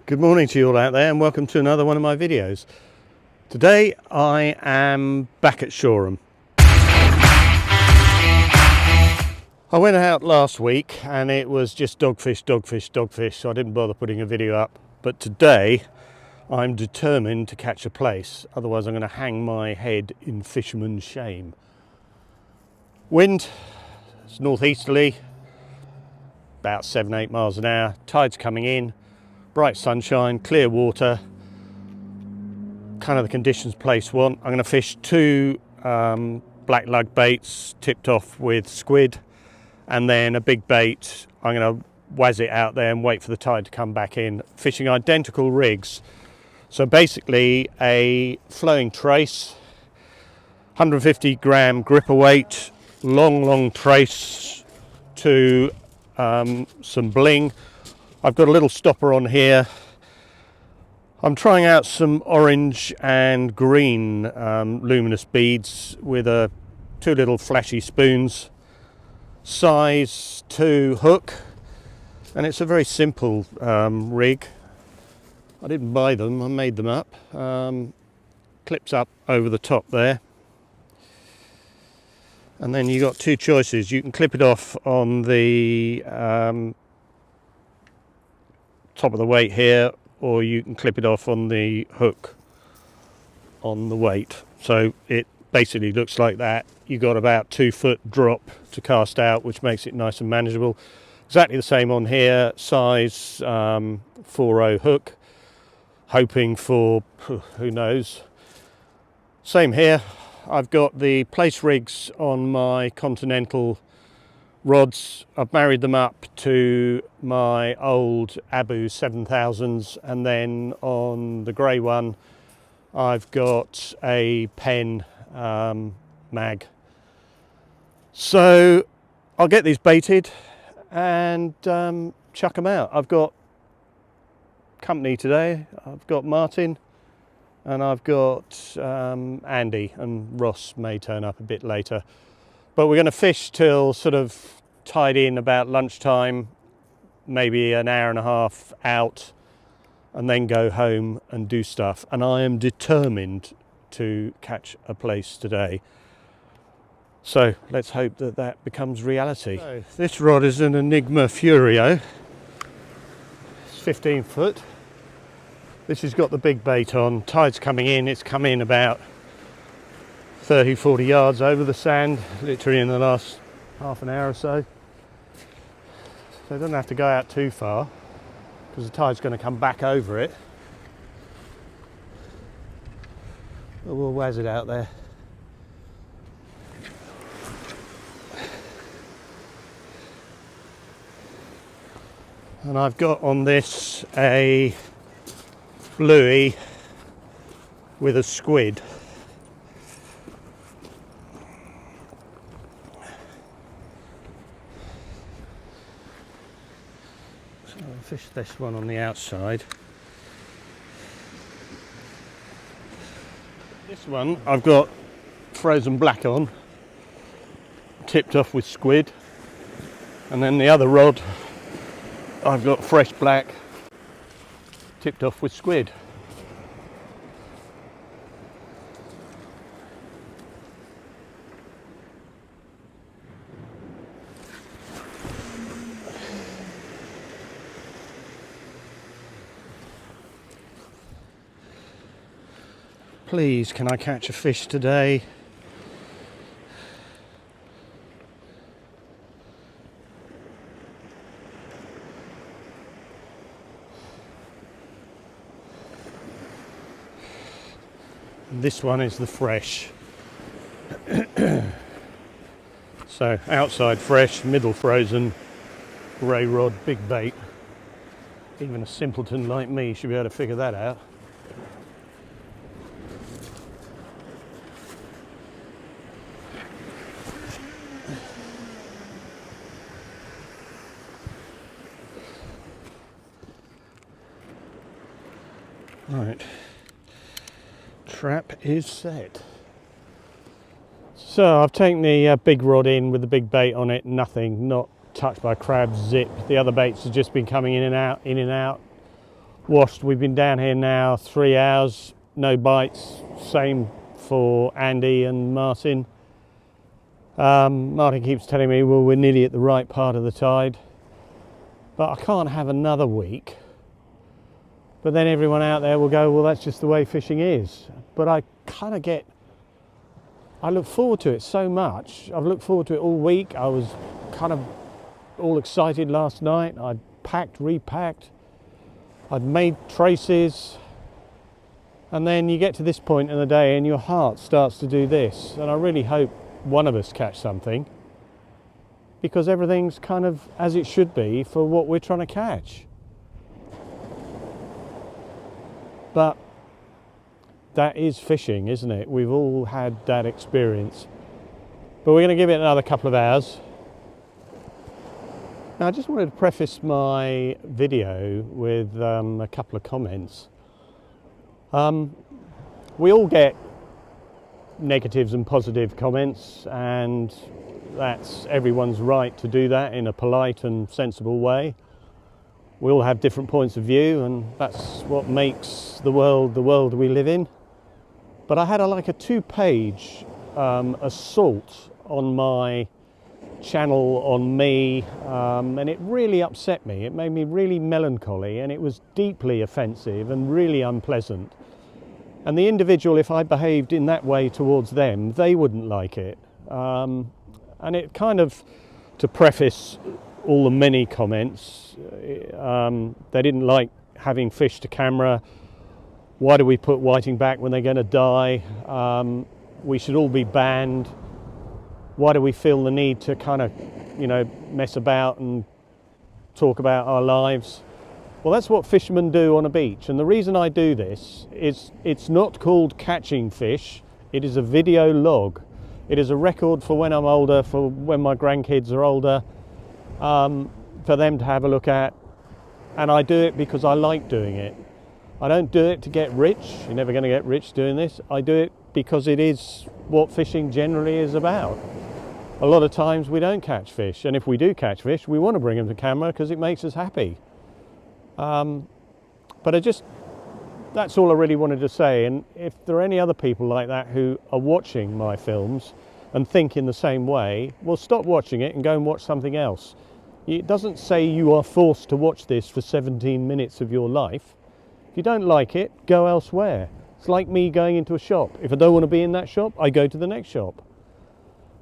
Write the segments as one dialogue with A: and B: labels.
A: Good morning to you all out there, and welcome to another one of my videos. Today I am back at Shoreham. I went out last week and it was just dogfish, so I didn't bother putting a video up. But today I'm determined to catch a plaice, otherwise I'm going to hang my head in fisherman's shame. Wind, it's northeasterly, about 7-8 miles an hour, tide's coming in. Bright sunshine, clear water, kind of the conditions plaice want. I'm going to fish two black lug baits tipped off with squid, and then a big bait. I'm going to waz it out there and wait for the tide to come back in, fishing identical rigs. So basically a flowing trace, 150 gram gripper weight, long trace to some bling. I've got a little stopper on here. I'm trying out some orange and green luminous beads with two little flashy spoons, size 2 hook, and it's a very simple rig. I didn't buy them, I made them up. Clips up over the top there, and then you got two choices. You can clip it off on the top of the weight here, or you can clip it off on the hook on the weight. So it basically looks like that. You got about 2 foot drop to cast out, which makes it nice and manageable. Exactly the same on here, size 4.0 hook, hoping for who knows. Same here. I've got the plaice rigs on my Continental rods. I've married them up to my old Abu 7000s, and then on the grey one I've got a Pen mag. So I'll get these baited and chuck them out. I've got company today. I've got Martin and I've got Andy, and Ross may turn up a bit later. But we're going to fish till sort of tide in about lunchtime, maybe an hour and a half out, and then go home and do stuff. And I am determined to catch a plaice today. So let's hope that that becomes reality. So, this rod is an Enigma Furio. It's 15 foot. This has got the big bait on. Tide's coming in. It's come in about 30-40 yards over the sand, literally in the last half an hour or so. So it doesn't have to go out too far because the tide's going to come back over it. But we'll waz it out there. And I've got on this a bluey with a squid. I'll fish this one on the outside. This one I've got frozen black on, tipped off with squid, and then the other rod I've got fresh black, tipped off with squid. Please, can I catch a fish today? This one is the fresh. So outside fresh, middle frozen, grey rod, big bait. Even a simpleton like me should be able to figure that out. Right, trap is set. So I've taken the big rod in with the big bait on it, nothing, not touched by crabs, zip. The other baits have just been coming in and out, washed. We've been down here now 3 hours, no bites. Same for Andy and Martin. Martin keeps telling me, well, we're nearly at the right part of the tide, but I can't have another week. But then everyone out there will go, well, that's just the way fishing is. But I look forward to it so much. I've looked forward to it all week. I was kind of all excited last night. I'd packed, repacked. I'd made traces. And then you get to this point in the day and your heart starts to do this. And I really hope one of us catch something, because everything's kind of as it should be for what we're trying to catch. But that is fishing, isn't it? We've all had that experience. But we're going to give it another couple of hours. Now, I just wanted to preface my video with a couple of comments. We all get negatives and positive comments, and that's everyone's right to do that in a polite and sensible way. We all have different points of view, and that's what makes the world we live in. But I had a 2-page assault on my channel on me, and it really upset me. It made me really melancholy, and it was deeply offensive and really unpleasant. And the individual, if I behaved in that way towards them, they wouldn't like it. And it kind of, to preface all the many comments, they didn't like having fish to camera. Why do we put whiting back when they're going to die? We should all be banned. Why do we feel the need to kind of, mess about and talk about our lives? Well, that's what fishermen do on a beach. And the reason I do this is it's not called catching fish. It is a video log. It is a record for when I'm older, for when my grandkids are older, for them to have a look at. And I do it because I like doing it. I don't do it to get rich. You're never going to get rich doing this. I do it because it is what fishing generally is about. A lot of times we don't catch fish, and if we do catch fish, we want to bring them to camera because it makes us happy. But that's all I really wanted to say. And if there are any other people like that who are watching my films and think in the same way, well, stop watching it and go and watch something else. It doesn't say you are forced to watch this for 17 minutes of your life. If you don't like it, go elsewhere. It's like me going into a shop. If I don't want to be in that shop, I go to the next shop.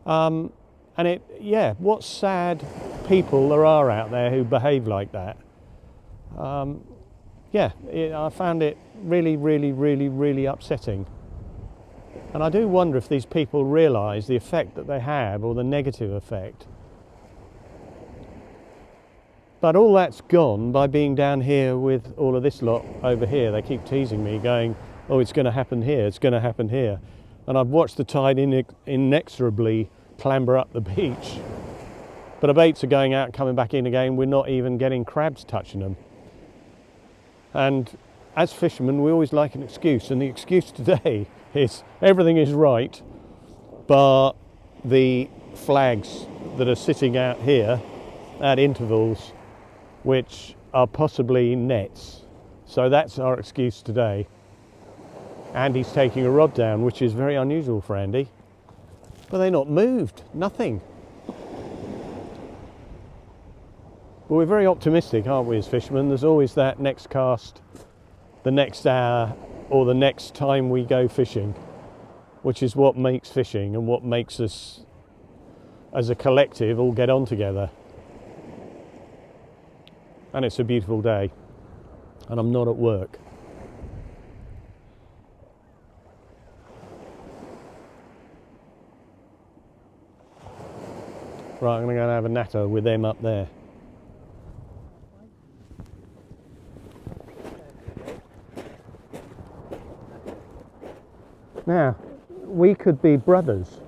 A: What sad people there are out there who behave like that. I found it really, really, really, really upsetting. And I do wonder if these people realise the effect that they have, or the negative effect. But all that's gone by being down here with all of this lot over here. They keep teasing me, going, oh, it's going to happen here, it's going to happen here. And I've watched the tide inexorably clamber up the beach. But our baits are going out and coming back in again. We're not even getting crabs touching them. And as fishermen, we always like an excuse. And the excuse today is everything is right, but the flags that are sitting out here at intervals, which are possibly nets. So that's our excuse today. Andy's taking a rod down, which is very unusual for Andy. But they're not moved, nothing. But we're very optimistic, aren't we, as fishermen? There's always that next cast, the next hour, or the next time we go fishing, which is what makes fishing and what makes us, as a collective, all get on together. And it's a beautiful day, and I'm not at work. Right, I'm going to go and have a natter with them up there. Now, we could be brothers,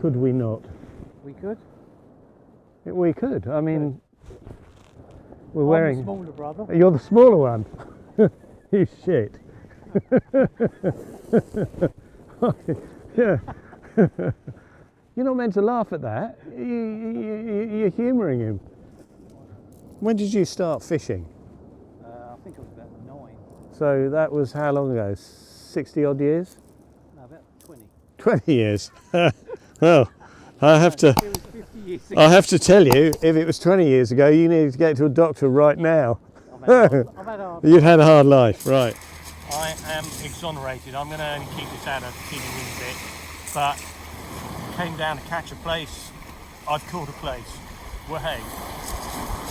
A: could we not?
B: We could.
A: We could. I mean, we're
B: I'm
A: wearing...
B: the smaller brother.
A: You're the smaller one. You shit. Yeah. You're not meant to laugh at that. You're humouring him. When did you start fishing?
B: I think I was about 9.
A: So that was how long ago? 60 odd years?
B: No, about 20.
A: 20 years. Well, I have to.
B: It was 50 years ago.
A: I have to tell you, if it was 20 years ago, you needed to get to a doctor right now.
B: I've had a hard
A: You've had a hard life, right?
C: I am exonerated. I'm going to only keep this out of teeny weeny bit, but came down to catch a plaice. I've caught a plaice. Well, hey,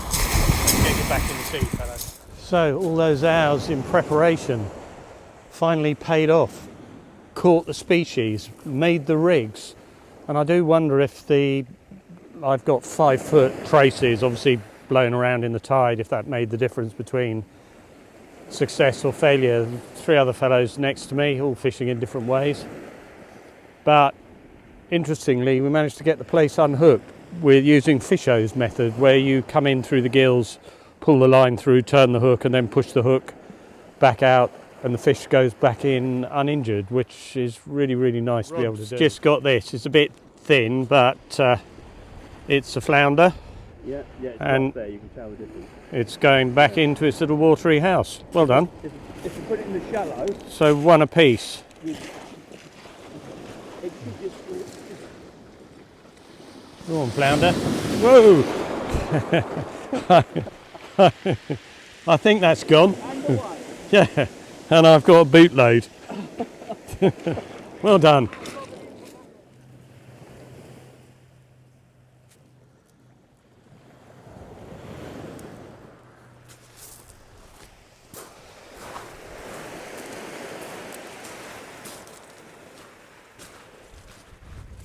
C: let's get you back in the sea, fellas.
A: So all those hours in preparation finally paid off. Caught the species, made the rigs, and I do wonder if I've got 5 foot traces, obviously blown around in the tide, if that made the difference between success or failure. 3 other fellows next to me, all fishing in different ways. But interestingly, we managed to get the plaice unhooked with using Fisho's method, where you come in through the gills, pull the line through, turn the hook, and then push the hook back out, and the fish goes back in uninjured, which is really, really nice to be able to do. Just got this. It's a bit thin, but it's a flounder.
B: Yeah, it's
A: and
B: there, you can tell the difference.
A: It's going back into its little watery house. Well done.
B: If you put it in the shallow,
A: So 1 apiece.
B: it should just...
A: Go on, flounder. Whoa! I think that's gone. Yeah, and I've got a bootload. Well done.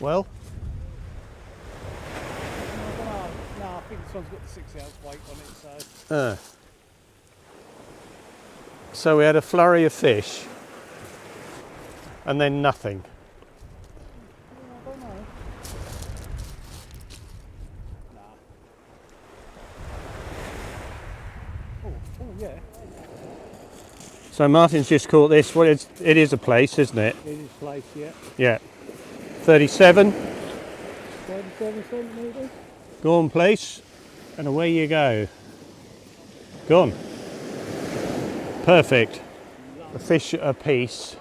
A: Well,
B: No, I think this one's got the 6 ounce weight on it, so...
A: so we had a flurry of fish and then nothing.
B: I don't know. Nah. Oh, yeah.
A: So Martin's just caught this. Well, it is a plaice, isn't it?
B: It is plaice, yeah.
A: Yeah. 37.
B: 37 centimetres.
A: Go on, plaice, and away you go. Go on. Perfect. A fish a piece.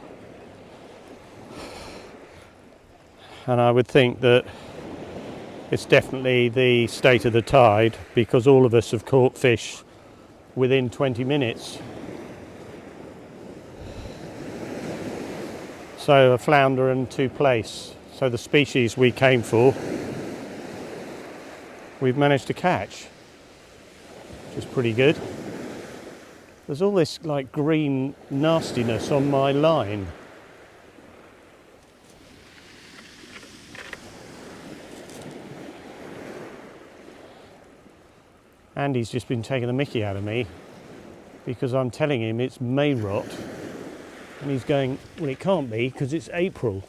A: And I would think that it's definitely the state of the tide, because all of us have caught fish within 20 minutes. So a flounder and 2 plaice. So the species we came for, we've managed to catch, which is pretty good. There's all this like green nastiness on my line. Andy's just been taking the mickey out of me because I'm telling him it's May rot, and he's going, well, it can't be because it's April.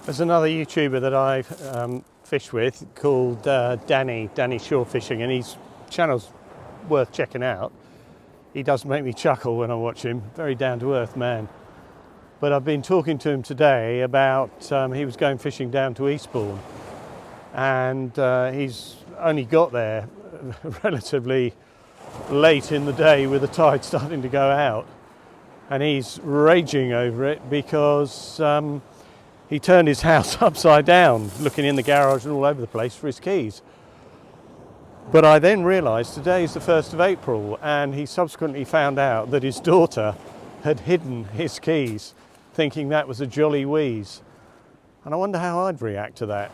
A: There's another YouTuber that I fish with called Danny Shore Fishing, and his channel's worth checking out. He does make me chuckle when I watch him. Very down to earth man. But I've been talking to him today about he was going fishing down to Eastbourne, and he's only got there relatively late in the day with the tide starting to go out, and he's raging over it because he turned his house upside down, looking in the garage and all over the place for his keys. But I then realised today's the 1st of April, and he subsequently found out that his daughter had hidden his keys, thinking that was a jolly wheeze. And I wonder how I'd react to that.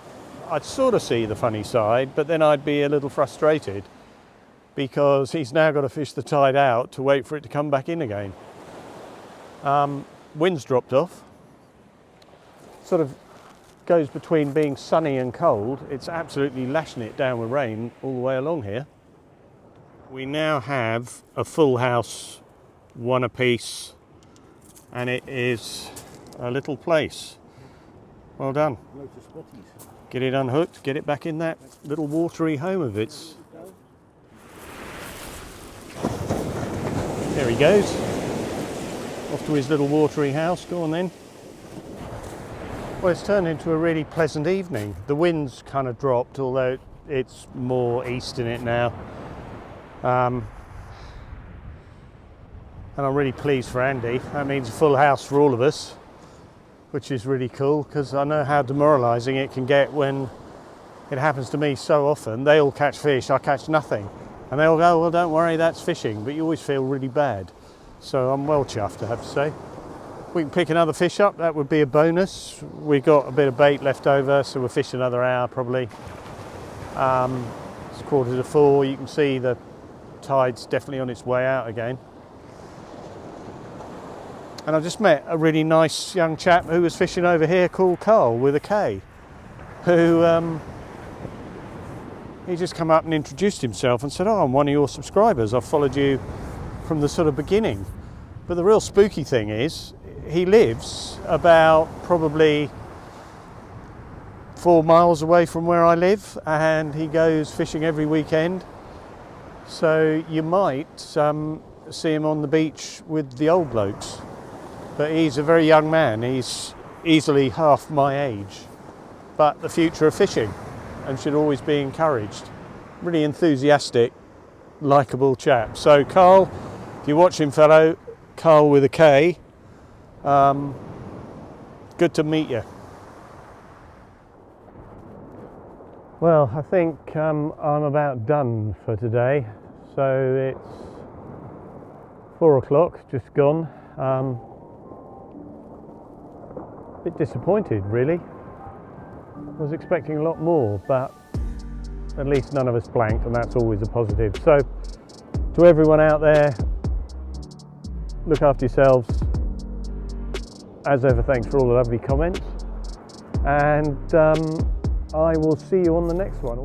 A: I'd sort of see the funny side, but then I'd be a little frustrated because he's now got to fish the tide out to wait for it to come back in again. Wind's dropped off. Sort of goes between being sunny and cold. It's absolutely lashing it down with rain all the way along here. We now have a full house, 1 apiece, and it is a little plaice. Well done.
B: Loads of spotties.
A: Get it unhooked, get it back in that little watery home of its. There he goes. Off to his little watery house. Go on then. Well, it's turned into a really pleasant evening. The wind's kind of dropped, although it's more east in it now. And I'm really pleased for Andy. That means a full house for all of us, which is really cool, because I know how demoralising it can get when it happens to me so often. They all catch fish, I catch nothing. And they all go, well, don't worry, that's fishing. But you always feel really bad. So I'm well chuffed, I have to say. We can pick another fish up, that would be a bonus. We got a bit of bait left over, so we'll fish another hour probably. It's 3:45, you can see the tide's definitely on its way out again. And I just met a really nice young chap who was fishing over here called Carl with a K, who he just come up and introduced himself and said, oh, I'm one of your subscribers, I've followed you from the sort of beginning. But the real spooky thing is, he lives about probably 4 miles away from where I live, and he goes fishing every weekend. So you might see him on the beach with the old blokes. But he's a very young man, he's easily half my age, but the future of fishing, and should always be encouraged. Really enthusiastic, likeable chap. So Carl, if you're watching, fellow, Carl with a K, good to meet you. Well, I think I'm about done for today. So it's 4 o'clock, just gone. Bit disappointed, really. I was expecting a lot more, but at least none of us blanked, and that's always a positive. So to everyone out there, look after yourselves. As ever, thanks for all the lovely comments, and I will see you on the next one.